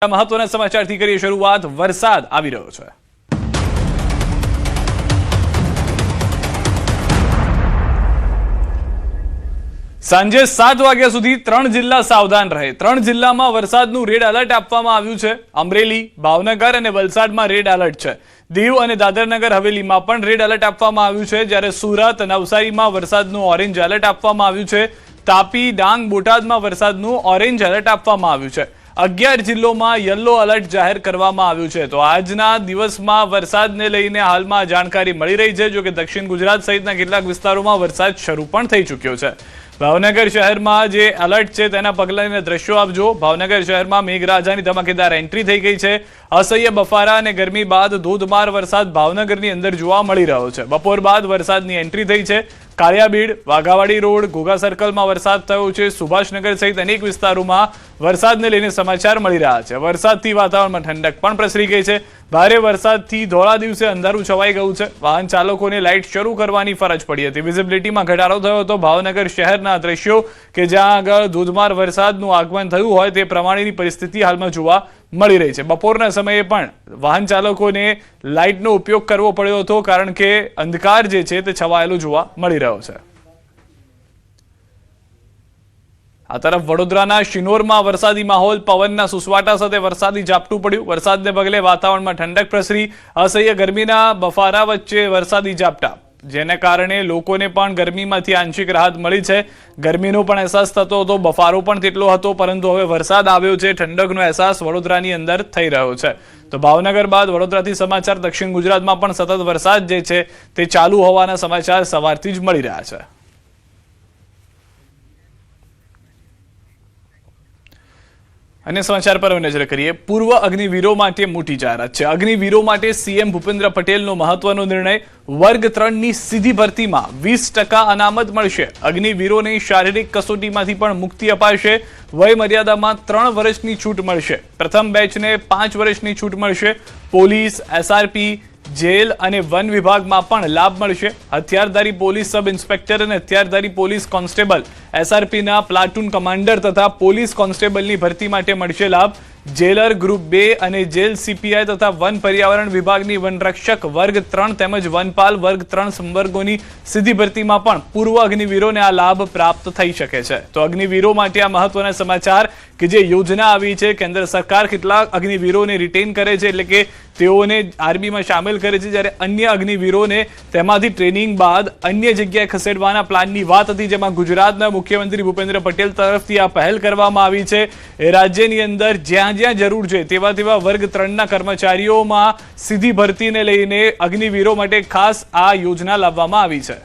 મહત્વના સમાચારથી કરીએ શરૂઆત। વરસાદ આવી રહ્યો છે। સાંજે 7 વાગ્યા સુધી 3 જિલ્લા સાવધાન રહે। 3 જિલ્લામાં વરસાદનું રેડ એલર્ટ આપવામાં આવ્યું છે। અમરેલી, ભાવનગર અને વલસાડમાં રેડ એલર્ટ છે। દીવ અને દાદરનગર હવેલીમાં પણ રેડ એલર્ટ આપવામાં આવ્યું છે, જ્યારે સુરત, નવસારીમાં વરસાદનું ઓરેન્જ એલર્ટ આપવામાં આવ્યું છે। તાપી, ડાંગ, બોટાદમાં વરસાદનું ઓરેન્જ એલર્ટ આપવામાં આવ્યું છે। 11 જિલ્લાઓમાં યલો એલર્ટ જાહેર કરવામાં આવ્યું છે। તો આજના દિવસમાં વરસાદને લઈને હાલમાં જાણકારી મળી રહી છે, જો કે દક્ષિણ ગુજરાત સહિતના કેટલાક વિસ્તારોમાં વરસાદ શરૂ પણ થઈ ચૂક્યો છે। ભાવનગર શહેરમાં જે એલર્ટ છે તેના પગલાના દ્રશ્યો આપજો। ભાવનગર શહેરમાં મેઘરાજાની ધમાકેદાર એન્ટ્રી થઈ ગઈ છે। અસહ્ય બફારા અને ગરમી બાદ ધોધમાર વરસાદ ભાવનગરની અંદર જોવા મળી રહ્યો છે। બપોર બાદ વરસાદની એન્ટ્રી થઈ છે। કાળિયાબીડ, વાઘાવાડી રોડ, ઘોઘા સર્કલમાં વરસાદ થયો છે। સુભાષનગર સહિત અનેક વિસ્તારોમાં વરસાદને લઈને સમાચાર મળી રહ્યા છે। વરસાદથી વાતાવરણમાં ઠંડક પણ પ્રસરી ગઈ છે। ભારે વરસાદથી ધોળા દિવસે અંધારું છવાઈ ગયું છે। વાહન ચાલકોને લાઇટ શરૂ કરવાની ફરજ પડી હતી। વિઝિબિલિટીમાં ઘટાડો થયો હતો। ભાવનગર શહેરના દ્રશ્યો કે જ્યાં આગળ ધોધમાર વરસાદનું આગમન થયું હોય તે પ્રમાણેની પરિસ્થિતિ હાલમાં જોવા મળી રહી છે। બપોરના સમયે પણ વાહન ચાલકોને લાઇટનો ઉપયોગ કરવો પડ્યો હતો, કારણ કે અંધકાર જે છે તે છવાયેલો જોવા મળી રહ્યો છે। આ તરફ વડોદરાના શિનોરમાં વરસાદી માહોલ, પવનના સુસવાટા સાથે વરસાદી ઝાપટું પડ્યું। વરસાદને પગલે વાતાવરણમાં ઠંડક પ્રસરી। અસહ્ય ગરમીના બફારા વચ્ચે વરસાદી ઝાપટા, જેને કારણે લોકોને પણ ગરમીમાંથી આંશિક રાહત મળી છે। ગરમીનો પણ અહેસાસ થતો હતો, બફારો પણ તેટલો હતો, પરંતુ હવે વરસાદ આવ્યો છે। ઠંડકનો અહેસાસ વડોદરાની અંદર થઈ રહ્યો છે। તો ભાવનગર બાદ વડોદરાથી સમાચાર દક્ષિણ ગુજરાતમાં પણ સતત વરસાદ જે છે તે ચાલુ હોવાના સમાચાર સવારથી જ મળી રહ્યા છે। અને સમાચાર પર નજર કરીએ। પૂર્વ અગ્નિવીરો માટે મોટી જાહેરાત છે। અગ્નિવીરો માટે સીએમ ભૂપેન્દ્ર પટેલનો મહત્વનો નિર્ણય। વર્ગ 3ની સીધી ભરતીમાં 20% અનામત મળશે। અગ્નિવીરોને શારીરિક કસોટીમાંથી પણ મુક્તિ અપાશે। વય મર્યાદામાં 3 વર્ષની છૂટ મળશે। પ્રથમ બેચને 5 વર્ષની છૂટ મળશે। પોલીસ, એસઆરપી, જેલ અને વન વિભાગમાં પણ લાભ મળશે। હથિયારધારી પોલીસ સબ ઇન્સ્પેક્ટર અને હથિયારધારી પોલીસ કોન્સ્ટેબલ, એસઆરપીના પ્લાટૂન કમાન્ડર તથા પોલીસ કોન્સ્ટેબલની ભરતી માટે મળશે લાભ। જેલર, ગ્રુપ 2 અને જેલ સીપીઆઈ તથા વન પર્યાવરણ વિભાગની વનરક્ષક વર્ગ 3 તેમજ વનપાલ વર્ગ 3 સંવર્ગોની સીધી ભરતીમાં પણ પૂર્વ અગ્નિવીરોને આ લાભ પ્રાપ્ત થઈ શકે છે। તો અગ્નિવીરો માટે આ મહત્વના સમાચાર કે જે યોજના આવી છે। કેન્દ્ર સરકાર કેટલાક અગ્નિવીરોને રિટેન કરે છે, એટલે કે તેઓને આર્મીમાં સામેલ કરે છે, જ્યારે અન્ય અગ્નિવીરોને તેમાંથી ટ્રેનિંગ બાદ અન્ય જગ્યાએ ખસેડવાના પ્લાનની વાત હતી, જેમાં ગુજરાતના મુખ્યમંત્રી ભૂપેન્દ્ર પટેલ તરફથી આ પહેલ કરવામાં આવી છે। એ રાજ્યની અંદર જ્યાં જરૂર છે તેવા વર્ગ 3ના કર્મચારીઓમાં સીધી ભરતીને લઈને અગ્નિવીરો માટે ખાસ આ યોજના લાવવામાં આવી છે।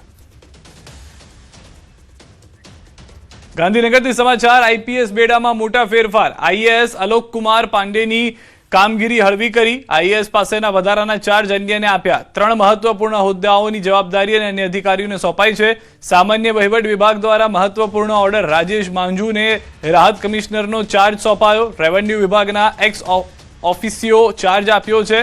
ગાંધીનગરથી સમાચાર। આઈપીએસ બેડામાં મોટા ફેરફાર। આઈએએસ અલોક કુમાર પાંડેની કામગીરી હળવી કરી। આઈએએસ પાસેના વધારાના ચાર્જ અન્યને આપ્યા। 3 મહત્વપૂર્ણ હોદ્દાઓની જવાબદારી અન્ય અધિકારીઓને સોંપાઈ છે। સામાન્ય વહીવટ વિભાગ દ્વારા મહત્વપૂર્ણ ઓર્ડર। રાજેશ માંઝુને રાહત કમિશનરનો ચાર્જ સોંપાયો। રેવન્યુ વિભાગના એક્સ ઓફિસિયો ચાર્જ આપ્યો છે।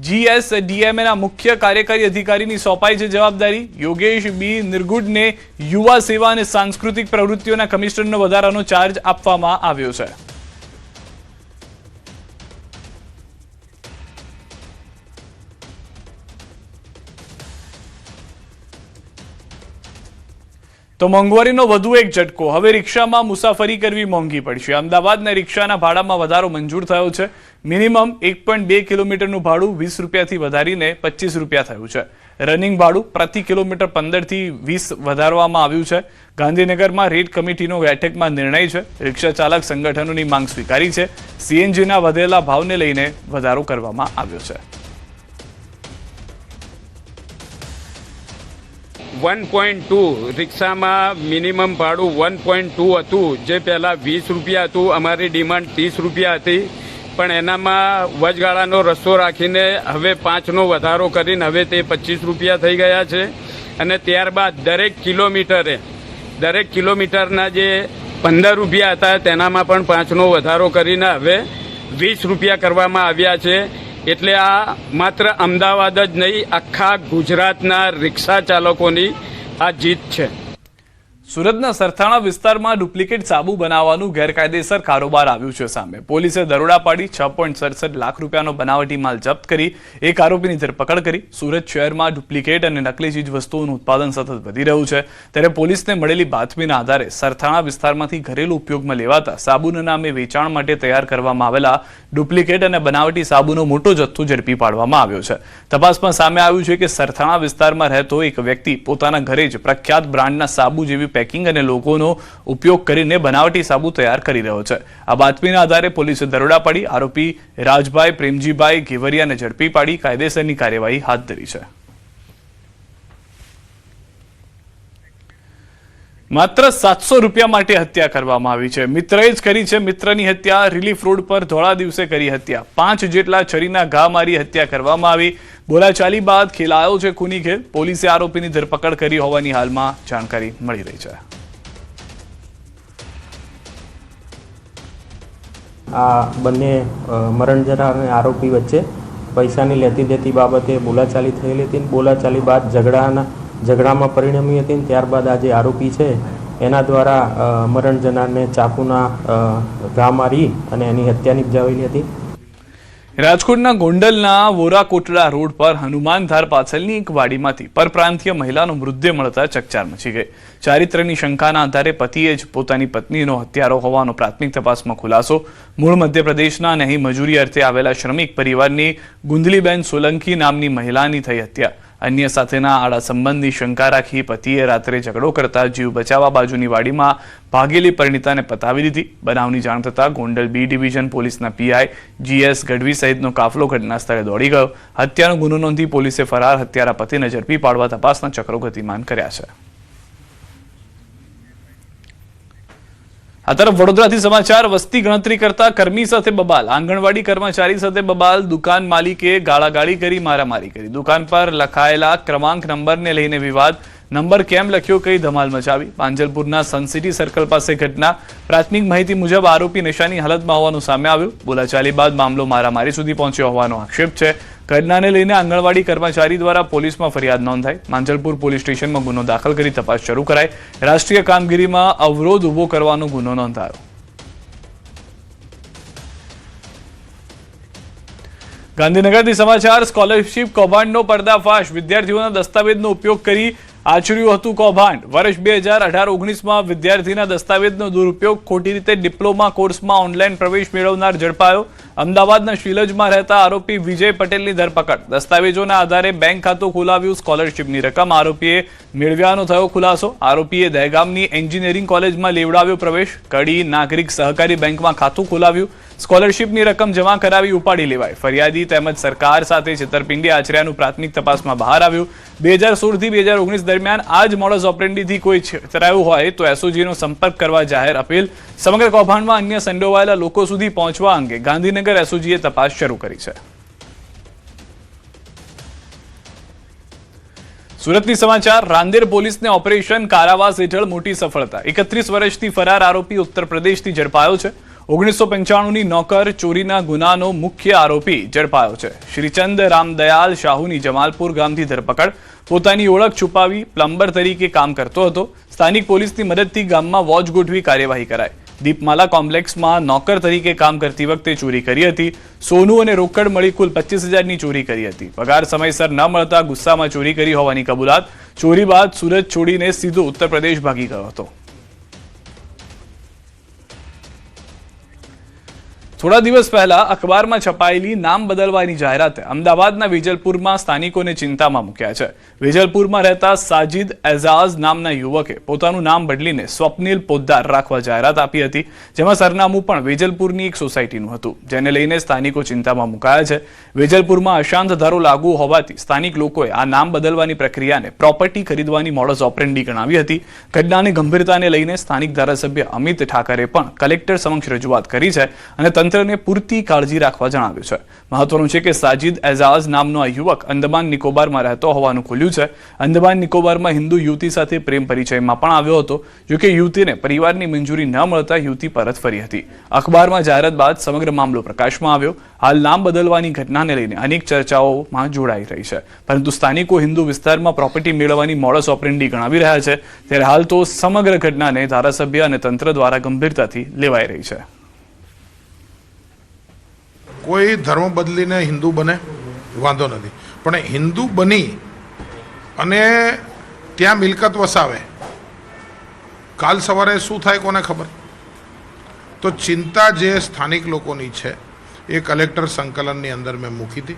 જીએસડીએમએના મુખ્ય કાર્યકારી અધિકારીની સોંપાઈ છે જવાબદારી। યોગેશ બી નિર્ગુડને યુવા સેવા અને સાંસ્કૃતિક પ્રવૃત્તિઓના કમિશનરનો વધારાનો ચાર્જ આપવામાં આવ્યો છે। તો મોંઘવારીનો વધુ એક ઝટકો। હવે રિક્ષામાં મુસાફરી કરવી મોંઘી પડશે। અમદાવાદના રિક્ષાના ભાડામાં વધારો મંજૂર થયો છે। મિનિમમ 1.2 કિલોમીટરનું ભાડું 20 રૂપિયાથી વધારીને 25 રૂપિયા થયું છે। રનિંગ ભાડું પ્રતિ કિલોમીટર 15 થી 20 વધારવામાં આવ્યું છે। ગાંધીનગરમાં રેટ કમિટીનો બેઠકમાં નિર્ણય છે। રિક્ષા ચાલક સંગઠનોની માંગ સ્વીકારી છે। સીએનજીના વધેલા ભાવને લઈને વધારો કરવામાં આવ્યો છે। 1.2 રિક્ષામાં મિનિમમ ભાડું 1.2 હતું, જે પહેલાં 20 રૂપિયા હતું। અમારી ડિમાન્ડ 30 રૂપિયા હતી, પણ એનામાં વચગાળાનો રસ્તો રાખીને હવે 5નો વધારો કરીને હવે તે 25 રૂપિયા થઈ ગયા છે। અને ત્યારબાદ દરેક કિલોમીટરના જે 15 રૂપિયા હતા તેનામાં પણ 5નો વધારો કરીને હવે 20 રૂપિયા કરવામાં આવ્યા છે। એટલે આ માત્ર અમદાવાદ જ નહીં, આખા ગુજરાતના રિક્ષા ચાલકોની આ જીત છે। સુરતના સરથાણા વિસ્તારમાં ડુપ્લિકેટ સાબુ બનાવવાનું ગેરકાયદેસર કારોબાર આવ્યું છે સામે. પોલીસે દરોડા પાડી 6.67 લાખ રૂપિયાનો બનાવટી માલ જપ્ત કરી એક આરોપીની ધરપકડ કરી. સુરત શહેરમાં ડુપ્લિકેટ અને નકલી ચીજ વસ્તુઓનું ઉત્પાદન સતત વધી રહ્યું છે, ત્યારે પોલીસને મળેલી બાતમીના આધારે સરથાણા વિસ્તારમાંથી ઘરેલું ઉપયોગમાં લેવાતા સાબુના નામે વેચાણ માટે તૈયાર કરવામાં આવેલા ડુપ્લિકેટ અને બનાવટી સાબુનો મોટો જથ્થો ઝડપી પાડવામાં આવ્યો છે. તપાસમાં સામે આવ્યું છે કે સરથાણા વિસ્તારમાં રહેતો એક વ્યક્તિ પોતાના ઘરે જ પ્રખ્યાત બ્રાન્ડના સાબુ જેવી પેકિંગ અને લોગોનો ઉપયોગ કરીને બનાવટી સાબુ તૈયાર કરી રહ્યો છે. આ બાતમીના આધારે પોલીસે દરોડા પાડી આરોપી રાજભાઈ પ્રેમજીભાઈ ઘેવરિયાને ઝડપી પાડી કાયદેસરની કાર્યવાહી હાથ ધરી છે. માત્ર 700 રૂપિયા માટે હત્યા કરવામાં આવી છે. મિત્રએ જ કરી છે મિત્રની હત્યા. રિલીફ રોડ પર ધોળા દિવસે કરી હત્યા. 5 જેટલા છરીના ઘા મારી હત્યા કરવામાં આવી. બોલાચાલી બાદ ખેલાયો છે ખૂની ખેલ. પોલીસે આરોપીની ધરપકડ કરી હોવાની હાલમાં જાણકારી મળી રહી છે. આ બંને મરણ જનાર આરોપી વચ્ચે પૈસાની લેતી દેતી બાબતે બોલાચાલી થયેલી હતી. બોલાચાલી બાદ ઝઘડામાં પરિણમી હતી. ત્યારબાદ આ જે આરોપી છે એના દ્વારા મરણ જનારને ચાકુના ઘા મારી અને એની હત્યા નિપજાવેલી હતી. રાજકોટના ગોંડલના વોરાકોટડા રોડ પર હનુમાનધાર પાછળની એક વાડીમાંથી પરપ્રાંતીય મહિલાનો મૃતદેહ મળતા ચકચાર મચી ગઈ. ચારિત્ર્યની શંકાના આધારે પતિએ જ પોતાની પત્નીનો હત્યારો હોવાનો પ્રાથમિક તપાસમાં ખુલાસો. મૂળ મધ્યપ્રદેશના નહીં મજૂરી અર્થે આવેલા શ્રમિક પરિવારની ગુંદલીબેન સોલંકી નામની મહિલાની થઈ હત્યા. અન્ય સાથેના આડા સંબંધની શંકા રાખી પતિએ રાત્રે ઝઘડો કરતા જીવ બચાવવા બાજુની વાડીમાં ભાગેલી પરિણીતાને પતાવી દીધી. બનાવની જાણ થતાં ગોંડલ બી ડિવિઝન પોલીસના પીઆઈ GS ગઢવી સહિતનો કાફલો ઘટના સ્થળે દોડી ગયો. હત્યાનો ગુનો નોંધી પોલીસે ફરાર હત્યારા પતિને ઝડપી પાડવા તપાસના ચક્રો ગતિમાન કર્યા છે. આ તરફ વડોદરાથી સમાચાર. વસ્તી ગણતરી કરતા કર્મી સાથે બબાલ. આંગણવાડી કર્મચારી સાથે બબાલ. દુકાન માલિકે ગાળાગાળી કરી મારામારી કરી. દુકાન પર લખાયેલા ક્રમાંક નંબરને લઈને વિવાદ. નંબર કેમ લખ્યો કઈ ધમાલ મચાવી. પાંજલપુરના સનસિટી સર્કલ પાસે ઘટના. પ્રાથમિક માહિતી મુજબ આરોપી નશાની હાલતમાં હોવાનું સામે આવ્યું. બોલાચાલી બાદ મામલો મારામારી સુધી પહોંચ્યો હોવાનો આક્ષેપ છે. ઘટનાને લઈને આંગણવાડી કર્મચારી દ્વારા પોલીસમાં ફરિયાદ નોંધાઈ. માંજલપુર પોલીસ સ્ટેશનમાં ગુનો દાખલ કરી તપાસ શરૂ કરાઈ. રાષ્ટ્રીય કામગીરીમાં અવરોધ ઉભો કરવાનો ગુનો નોંધાયો. ગાંધીનગરથી સમાચાર. સ્કોલરશીપ કૌભાંડનો પર્દાફાશ. વિદ્યાર્થીઓના દસ્તાવેજનો ઉપયોગ કરી આચર્યું હતું કૌભાંડ. વર્ષ 2018-19માં વિદ્યાર્થીના દસ્તાવેજનો દુરુપયોગ, ખોટી રીતે ડિપ્લોમા કોર્સમાં ઓનલાઈન પ્રવેશ મેળવનાર ઝડપાયો. અમદાવાદના શિલજમાં રહેતા આરોપી વિજય પટેલની ધરપકડ. દસ્તાવેજોના આધારે બેંક ખાતું ખોલાવ્યું. સ્કોલરશીપની રકમ આરોપીએ મેળવ્યાનો થયો ખુલાસો. આરોપીએ દહેગામની એન્જિનિયરિંગ કોલેજમાં લેવડાવ્યો પ્રવેશ. કડી નાગરિક સહકારી બેંકમાં ખાતું ખોલાવ્યું. સ્કોલરશીપની રકમ જમા કરાવી ઉપાડી લેવાય. ફરિયાદી તેમજ સરકાર સાથે છેતરપિંડી આચર્યાનું પ્રાથમિક તપાસમાં બહાર આવ્યું. 2016 થી 2019 દરમિયાન આ જ મોડસ ઓપરેન્ડીથી કોઈ છેતરાયું હોય તો SOGનો સંપર્ક કરવા જાહેર અપીલ. સમગ્ર કૌભાંડમાં અન્ય સંડોવાયેલા લોકો સુધી પહોંચવા અંગે ગાંધીનગર SOGએ તપાસ શરૂ કરી છે. સુરતની સમાચાર. રાંદેર પોલીસને ઓપરેશન કારાવાસ હેઠળ મોટી સફળતા. 31 વર્ષથી ફરાર આરોપી ઉત્તર પ્રદેશથી ઝડપાયો છે. 1995ની નોકર ચોરીના ગુનાનો મુખ્ય આરોપી ઝડપાયો છે. શ્રીચંદ રામદયાલ શાહુની જમાલપુર ગામથી ધરપકડ. પોતાની ઓળખ છુપાવી પ્લમ્બર તરીકે કામ કરતો હતો. સ્થાનિક પોલીસની મદદથી ગામમાં વોચ ગોઠવી કાર્યવાહી કરાઈ. દીપમાલા કોમ્પ્લેક્સમાં નોકર તરીકે કામ કરતી વખતે ચોરી કરી હતી. સોનું અને રોકડ મળી કુલ 25,000ની ચોરી કરી હતી. પગાર સમયસર ન મળતા ગુસ્સામાં ચોરી કરી હોવાની કબૂલાત. ચોરી બાદ સુરત છોડીને સીધો ઉત્તર પ્રદેશ ભાગી ગયો હતો. થોડા દિવસ પહેલા અખબારમાં છપાયેલી નામ બદલવાની જાહેરાતે અમદાવાદના વેજલપુરમાં સ્થાનિકોને ચિંતામાં મૂક્યા છે. વેજલપુરમાં રહેતા સાજિદ એઝાઝ નામના યુવકે પોતાનું નામ બદલીને સ્વપ્નિલ પોદ્દાર રાખવા જાહેરાત આપી હતી, જેમાં સરનામું પણ વેજલપુરની એક સોસાયટીનું હતું, જેને લઈને સ્થાનિકો ચિંતામાં મુકાયા છે. વેજલપુરમાં અશાંત ધારો લાગુ હોવાથી સ્થાનિક લોકોએ આ નામ બદલવાની પ્રક્રિયાને પ્રોપર્ટી ખરીદવાની મોડસ ઓપરેન્ડી ગણાવી હતી. ઘટનાની ગંભીરતાને લઈને સ્થાનિક ધારાસભ્ય અમિત ઠાકરે પણ કલેક્ટર સમક્ષ રજૂઆત કરી છે અને તંત્ર તંત્રને પૂરતી કાળજી રાખવા જણાવ્યું છે. મહત્વનું છે કે સાજિદ એઝાઝ નામનો આ યુવક અંદમાન નિકોબારમાં રહેતો હોવાનું ખુલ્યું છે. અંદમાન નિકોબારમાં હિન્દુ યુવતી સાથે પ્રેમ પરિચયમાં પણ આવ્યો હતો. જોકે યુવતીને પરિવારની મંજૂરી ન મળતા યુવતી પરત ફરી હતી. અખબારમાં જાહેરાત બાદ સમગ્ર મામલો પ્રકાશમાં આવ્યો. હાલ નામ બદલવાની ઘટનાને લઈને અનેક ચર્ચાઓમાં જોડાઈ રહી છે, પરંતુ સ્થાનિકો હિન્દુ વિસ્તારમાં પ્રોપર્ટી મેળવવાની મોડસ ઓપરેન્ડી ગણાવી રહ્યા છે. ત્યારે હાલ તો સમગ્ર ઘટનાને ધારાસભ્ય અને તંત્ર દ્વારા ગંભીરતાથી લેવાઈ રહી છે. કોઈ ધર્મ બદલીને હિન્દુ બને વાંધો નથી, પણ હિન્દુ બની અને ત્યાં મિલકત વસાવે, કાલ સવારે શું થાય કોને ખબર. તો ચિંતા જે સ્થાનિક લોકોની છે એ કલેક્ટર સંકલનની અંદર મેં મૂકી હતી.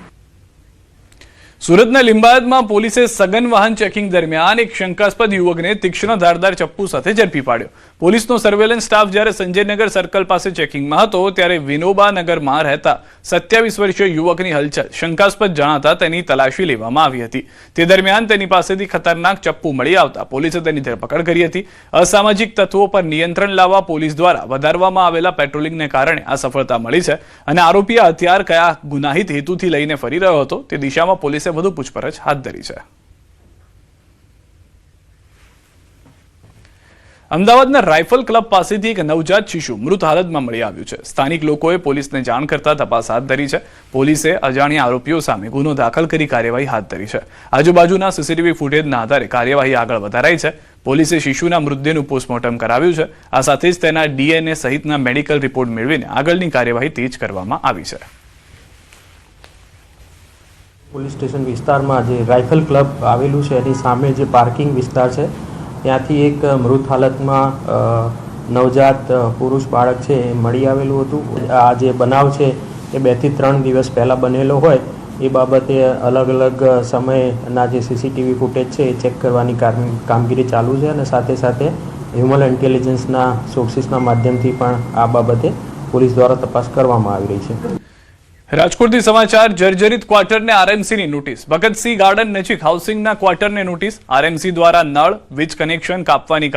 સુરતના લીંબાયતમાં પોલીસે સઘન વાહન ચેકિંગ દરમિયાન એક શંકાસ્પદ યુવકને તીક્ષ્ણ ધારદાર ચપ્પુ સાથે ઝડપી પાડ્યો. પોલીસનો સર્વેલન્સ સ્ટાફ જ્યારે સંજયનગર સર્કલ પાસે ચેકિંગમાં હતો ત્યારે વિનોબા નગરમાં રહેતા 27 વર્ષીય યુવકની હલચલ શંકાસ્પદ જણાતા તેની તલાશી લેવામાં આવી હતી. તે દરમિયાન તેની પાસેથી ખતરનાક ચપ્પુ મળી આવતા પોલીસે તેની ધરપકડ કરી હતી. અસામાજિક તત્વો પર નિયંત્રણ લાવવા પોલીસ દ્વારા વધારવામાં આવેલા પેટ્રોલિંગને કારણે આ સફળતા મળી છે અને આરોપી આ હથિયાર કયા ગુનાહિત હેતુથી લઈને ફરી રહ્યો હતો તે દિશામાં પોલીસે વધુ પૂછપરછ હાથ ધરી છે. અમદાવાદના રાઇફલ ક્લબ પાસેથી એક નવજાત શિશુ મૃત હાલતમાં મળી આવ્યું છે. સ્થાનિક લોકોએ પોલીસને જાણ કરતા તપાસ હાથ ધરી છે. પોલીસે અજાણ્યા આરોપીઓ સામે ગુનો દાખલ કરી કાર્યવાહી હાથ ધરી છે. આજુબાજુના સીસીટીવી ફૂટેજના આધારે કાર્યવાહી આગળ વધારાઈ છે. પોલીસે શિશુના મૃતદેહનું પોસ્ટમોર્ટમ કરાવ્યું છે. આ સાથે જ તેના DNA સહિતના મેડિકલ રિપોર્ટ મેળવીને આગળની કાર્યવાહી તેજ કરવામાં આવી છે. પોલીસ સ્ટેશન વિસ્તારમાં જે રાઇફલ ક્લબ આવેલું છે એની સામે જે પાર્કિંગ વિસ્તાર છે ત્યાંથી એક મૃત હાલતમાં નવજાત પુરુષ બાળક છે એ મળી આવેલું હતું. આ જે બનાવ છે એ 2 થી 3 દિવસ પહેલાં બનેલો હોય એ બાબતે અલગ અલગ સમયના જે સીસીટીવી ફૂટેજ છે એ ચેક કરવાની કામગીરી ચાલુ છે અને સાથે સાથે હ્યુમન ઇન્ટેલિજન્સના સોર્સિસના માધ્યમથી પણ આ બાબતે પોલીસ દ્વારા તપાસ કરવામાં આવી રહી છે. રાજકોટથી સમાચાર. જર્જરિત ક્વાર્ટરને આરએમસીની નોટિસ. ભગતસિંહ ગાર્ડન નજીક હાઉસિંગના ક્વાર્ટરને નોટિસ. આરએમસી દ્વારા નળ વીજ કનેક્શન કાપવાની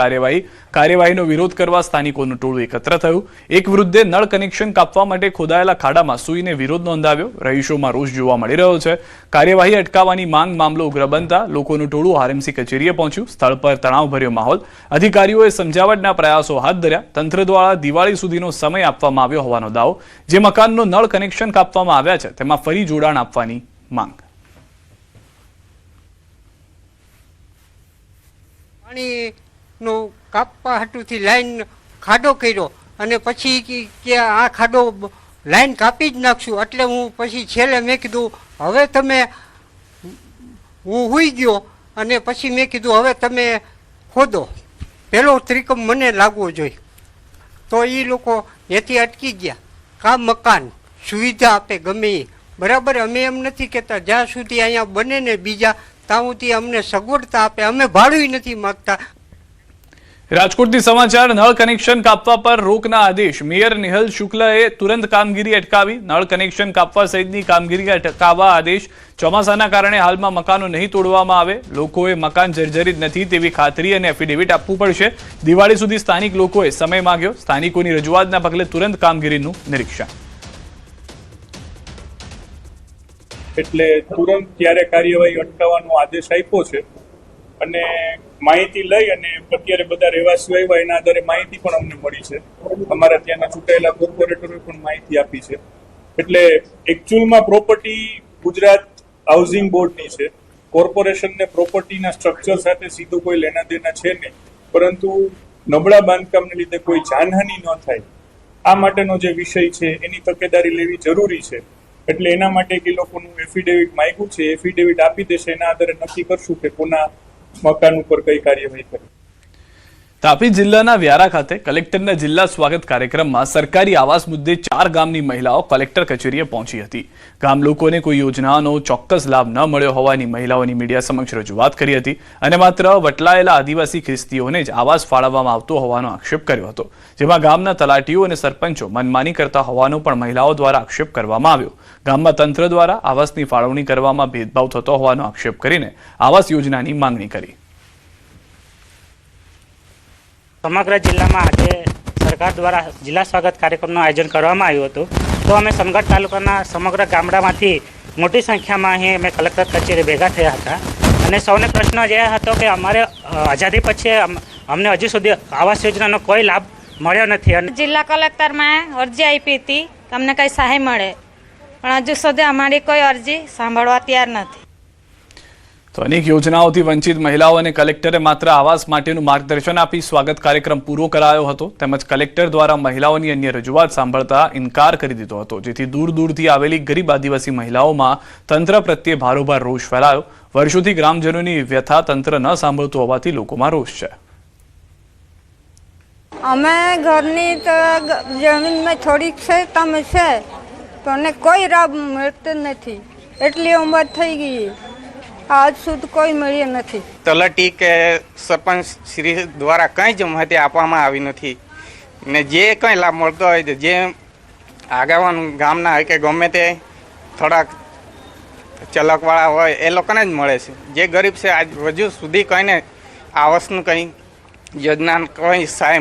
કાર્યવાહીનો વિરોધ કરવા સ્થાનિકોનું ટોળું એકત્ર થયું. એક વૃદ્ધે નળ કનેક્શન કાપવા માટે ખોદાયેલા ખાડામાં સૂઈને વિરોધ નોંધાવ્યો. રહીશોમાં રોષ જોવા મળી રહ્યો છે. કાર્યવાહી અટકાવવાની મામલો ઉગ્ર બનતા લોકોનું ટોળું આરએમસી કચેરીએ પહોંચ્યું. સ્થળ પર તણાવભર્યો માહોલ. અધિકારીઓએ સમજાવટના પ્રયાસો હાથ ધર્યા. તંત્ર દ્વારા દિવાળી સુધીનો સમય આપવામાં આવ્યો હોવાનો દાવો. જે મકાનનો નળ કનેક્શન કાપવા આવ્યા છે તેમાં ફરી જોડાણ આપવાની માંગ. પાણીનો કાપવા હાટુથી લાઈન ખાડો કર્યો અને પછી કે આ ખાડો લાઈન કાપી જ નાખશું. એટલે હું પછી છેલ્લે મેં કીધું હવે તમે, હું હુઈ ગયો અને પછી મેં કીધું હવે તમે ખોદો, પહેલો ત્રિકમ મને લાગવો જોઈએ. તો એ લોકો એથી અટકી ગયા. કા મકાન સુવિધા આપે ગમે એ બરાબર. અમે એમ નથી કહેતા જ્યાં સુધી અહીંયા બને ને બીજા ત્યાં સુધી અમને સગવડતા આપે. અમે ભાડું નથી માગતા. રાજકોટથી સમાચાર. નળ કનેક્શન કાપવા પર રોકના આદેશ. મેયર નિહલ શુક્લએ તુરંત કામગીરી અટકાવી. નળ કનેક્શન કાપવા સહિતની કામગીરી અટકાવવા આદેશ. ચોમાસાના કારણે હાલમાં મકાનો નહીં તોડવામાં આવે. લોકોએ મકાન જર્જરિત નથી તેવી ખાતરી અને એફિડેવિટ આપવું પડશે. દિવાળી સુધી સ્થાનિક લોકોએ સમય માંગ્યો. સ્થાનિકોની રજૂઆતના પગલે તુરંત કામગીરીનું નિરીક્ષણ. એટલે તુરંત ત્યારે કાર્યવાહી અટકાવવાનો આદેશ આપ્યો છે અને માહિતી લઈ અને અત્યારે બધા રહેવાસીઓ આવ્યા એના આધારે માહિતી પણ અમને મળી છે. અમારા ત્યાંના ચૂંટાયેલા કોર્પોરેટરોએ પણ માહિતી આપી છે. એટલે એકચ્યુઅલમાં પ્રોપર્ટી ગુજરાત હાઉસિંગ બોર્ડની છે. કોર્પોરેશનને પ્રોપર્ટીના સ્ટ્રક્ચર સાથે સીધું કોઈ લેના દેના છે નહીં, પરંતુ નબળા બાંધકામને લીધે કોઈ જાનહાનિ ન થાય આ માટેનો જે વિષય છે એની તકેદારી લેવી જરૂરી છે. એટલે એના માટે એ લોકોનું એફિડેવિટ માંગ્યું છે. એફિડેવિટ આપી દેશે, એના આધારે નક્કી કરશું કે કોના મકાન ઉપર કઈ કાર્યવાહી કરવી. તાપી જિલ્લાના વ્યારા ખાતે કલેક્ટરના જિલ્લા સ્વાગત કાર્યક્રમમાં સરકારી આવાસ મુદ્દે 4 ગામની મહિલાઓ કલેક્ટર કચેરીએ પહોંચી હતી. ગામ લોકોને કોઈ યોજનાનો ચોક્કસ લાભ ન મળ્યો હોવાની મહિલાઓની મીડિયા સમક્ષ રજૂઆત કરી હતી અને માત્ર વટલાયેલા આદિવાસી ખ્રિસ્તીઓને જ આવાસ ફાળવવામાં આવતો હોવાનો આક્ષેપ કર્યો હતો. જેમાં ગામના તલાટીઓ અને સરપંચો મનમાની કરતા હોવાનો પણ મહિલાઓ દ્વારા આક્ષેપ કરવામાં આવ્યો. ગામમાં તંત્ર દ્વારા આવાસની ફાળવણી કરવામાં ભેદભાવ થતો હોવાનો આક્ષેપ કરીને આવાસ યોજનાની માંગણી કરી. સમગ્ર જિલ્લામાં આજે સરકાર દ્વારા જિલ્લા સ્વાગત કાર્યક્રમનું આયોજન કરવામાં આવ્યું હતું. તો અમે સોનગઢ તાલુકાના સમગ્ર ગામડામાંથી મોટી સંખ્યામાં અહીં અમે કલેક્ટર કચેરી ભેગા થયા હતા અને સૌને પ્રશ્ન એ હતો કે અમારે આઝાદી પછી અમને હજુ સુધી આવાસ યોજનાનો કોઈ લાભ મળ્યો નથી. અને જિલ્લા કલેક્ટરમાં અરજી આપી હતી કે અમને કંઈ સહાય મળે, પણ હજુ સુધી અમારી કોઈ અરજી સાંભળવા તૈયાર નથી. તો અનેક યોજનાઓથી વંચિત મહિલાઓ અને કલેક્ટરે માત્ર આવાસ માટેનું માર્ગદર્શન આપી સ્વાગત કાર્યક્રમ પૂરો કરાયો હતો, તેમજ કલેક્ટર દ્વારા મહિલાઓની અન્ય રજૂઆત સાંભળતા ઇનકાર કરી દીધો હતો, જેથી દૂર દૂરથી આવેલી ગરીબ આદિવાસી મહિલાઓમાં તંત્ર પ્રત્યે ભારોભાર રોષ ફેલાયો. વર્ષોથી ગ્રામજનોની વ્યથા તંત્ર ન સાંભળતું હોવાથી લોકોમાં રોષ છે. અમે ઘરની તો જમીનમાં થોડીક છે તમે છે તો કોઈ લાભ મળતો નથી. એટલી ઉંમર થઈ ગઈ, આજ સુધી કોઈ મળ્યું નથી. તલાટી કે સરપંચ શ્રી દ્વારા કંઈ જ માહિતી આપવામાં આવી નથી ને જે કંઈ લાભ મળતો હોય જે આગેવાન ગામના હોય કે ગમે તે થોડાક ચલકવાળા હોય એ લોકોને જ મળે છે. જે ગરીબ છે આજ હજુ સુધી કંઈને આવાસનું કંઈ યોજના કંઈ સહાય